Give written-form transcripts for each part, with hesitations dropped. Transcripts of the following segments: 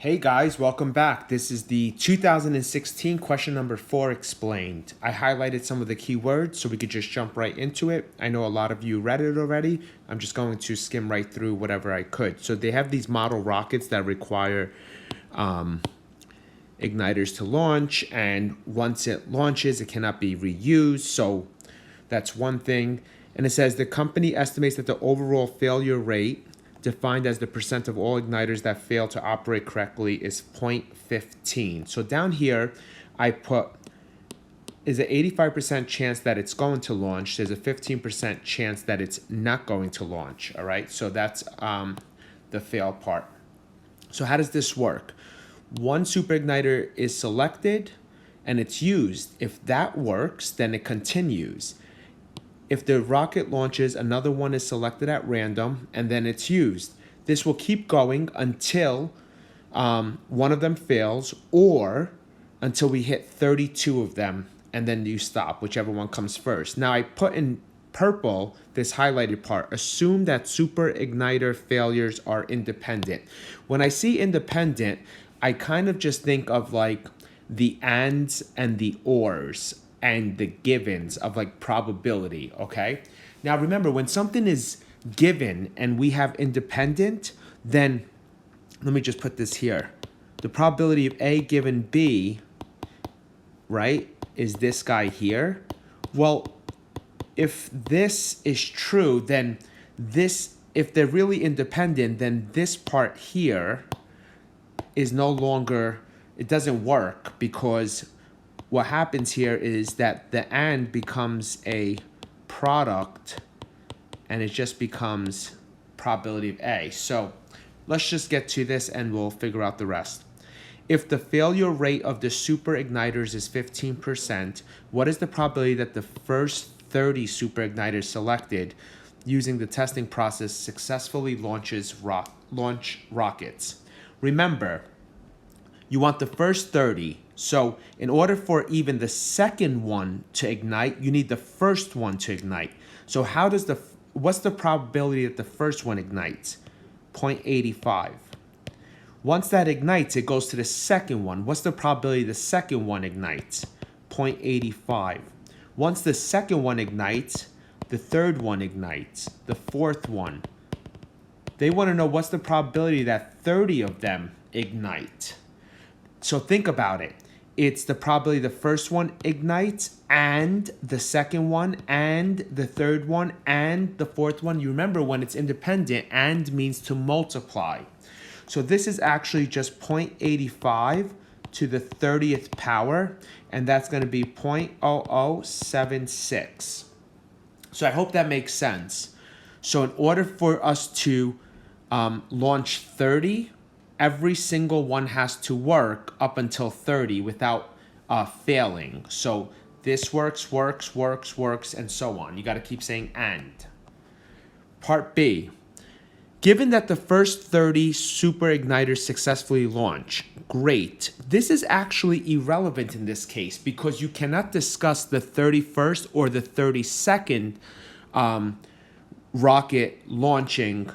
Hey guys, welcome back. This is the 2016 question number 4 explained. I highlighted some of the key words so we could just jump right into it. I know a lot of you read it already. I'm just going to skim right through whatever I could. So they have these model rockets that require igniters to launch, and once it launches, it cannot be reused. So that's one thing. And it says the company estimates that the overall failure rate, defined as the percent of all igniters that fail to operate correctly, is 0.15. So down here, I put is an 85% chance that it's going to launch. There's a 15% chance that it's not going to launch. All right, so that's the fail part. So how does this work? One super igniter is selected and it's used. If that works, then it continues. If the rocket launches, another one is selected at random, and then it's used. This will keep going until one of them fails, or until we hit 32 of them, and then you stop, whichever one comes first. Now, I put in purple this highlighted part. Assume that super igniter failures are independent. When I see independent, I kind of just think of like the ands and the ors and the givens of like probability, okay? Now remember, when something is given and we have independent, then let me just put this here. The probability of A given B, right, is this guy here. Well, if this is true, then this, if they're really independent, then this part here is no longer, it doesn't work, because what happens here is that the and becomes a product and it just becomes probability of A. So let's just get to this and we'll figure out the rest. If the failure rate of the super igniters is 15%, what is the probability that the first 30 super igniters selected using the testing process successfully launch rockets? Remember, you want the first 30. So in order for even the second one to ignite, you need the first one to ignite. So what's the probability that the first one ignites? 0.85. Once that ignites, it goes to the second one. What's the probability the second one ignites? 0.85. Once the second one ignites, the third one ignites, the fourth one. They want to know what's the probability that 30 of them ignite. So think about it. It's the probability the first one ignites, and the second one, and the third one, and the fourth one. You remember, when it's independent, and means to multiply. So this is actually just 0.85 to the 30th power, and that's going to be 0.0076. So I hope that makes sense. So in order for us to launch 30, every single one has to work up until 30 without failing. So this works, and so on. You got to keep saying and. Part B. Given that the first 30 super igniters successfully launch, great. This is actually irrelevant in this case because you cannot discuss the 31st or the 32nd rocket launching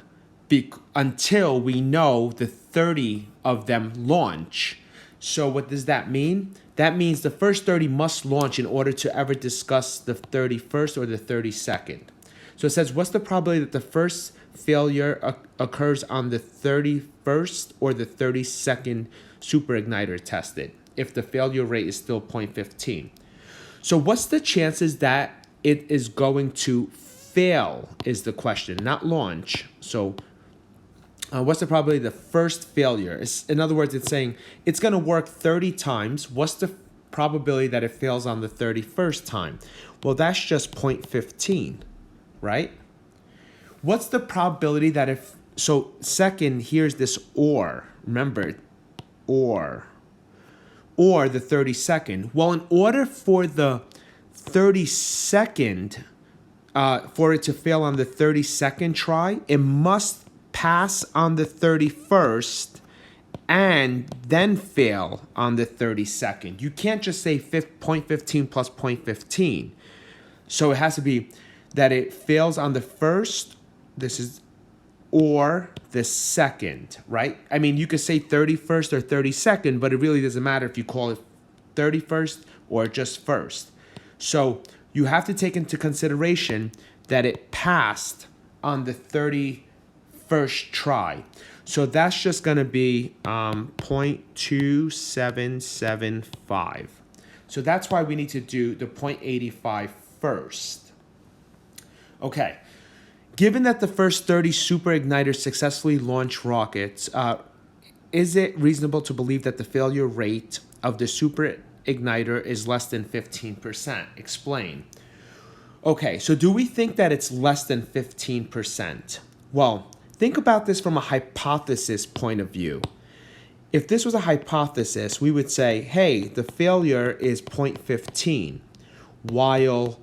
until we know the 30 of them launch. So what does that mean? That means the first 30 must launch in order to ever discuss the 31st or the 32nd. So it says, what's the probability that the first failure occurs on the 31st or the 32nd super igniter tested if the failure rate is still 0.15? So what's the chances that it is going to fail is the question, not launch. So what's the probability of the first failure? In other words, it's saying it's going to work 30 times. What's the probability that it fails on the 31st time? Well, that's just 0.15, right? What's the probability that if... So second, here's this or. Remember, or the 32nd. Well, in order for the 32nd, for it to fail on the 32nd try, it must pass on the 31st and then fail on the 32nd. You can't just say 0.15 plus 0.15. So it has to be that it fails on the first, this is or the second, right? I mean, you could say 31st or 32nd, but it really doesn't matter if you call it 31st or just first. So you have to take into consideration that it passed on the 31st try. So that's just going to be 0.2775. So that's why we need to do the 0.85 first. Okay. Given that the first 30 super igniters successfully launched rockets, is it reasonable to believe that the failure rate of the super igniter is less than 15%? Explain. Okay, so do we think that it's less than 15%? Well, think about this from a hypothesis point of view. If this was a hypothesis, we would say, hey, the failure is 0.15, while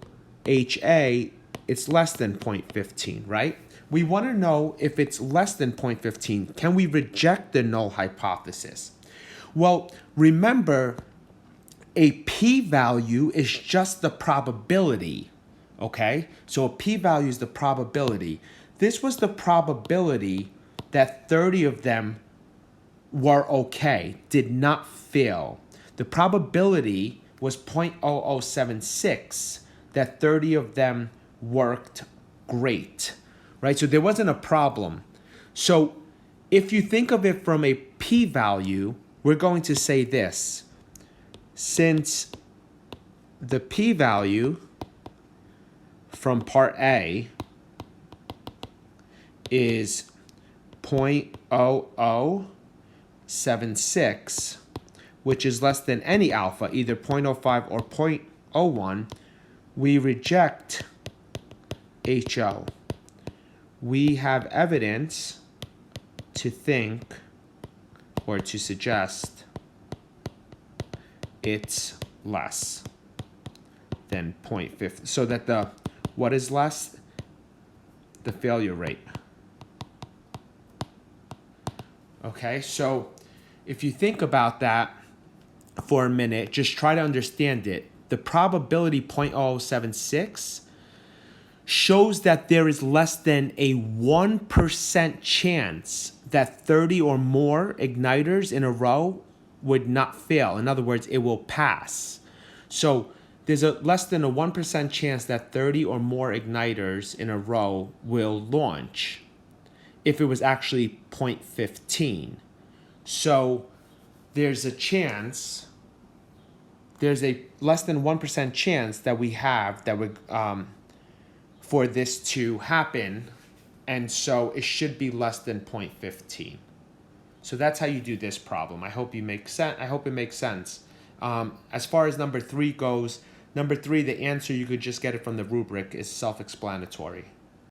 HA, it's less than 0.15, right? We want to know if it's less than 0.15, can we reject the null hypothesis? Well, remember, a p-value is just the probability, okay? So a p-value is the probability. This was the probability that 30 of them were okay, did not fail. The probability was 0.0076 that 30 of them worked great, right? So there wasn't a problem. So if you think of it from a p-value, we're going to say this. Since the p-value from part A is 0.0076, which is less than any alpha, either 0.05 or 0.01, we reject HO. We have evidence to think or to suggest it's less than 0.5. So that the, what is less? The failure rate. Okay, so if you think about that for a minute, just try to understand it. The probability 0.0076 shows that there is less than a 1% chance that 30 or more igniters in a row would not fail. In other words, it will pass. So there's a less than a 1% chance that 30 or more igniters in a row will launch if it was actually 0.15. So there's a chance, there's a less than 1% chance that we have that would for this to happen, and so it should be less than 0.15. So that's how you do this problem. I hope you make sense. I hope it makes sense. As far as number 3 goes, number 3, the answer, you could just get it from the rubric, is self-explanatory.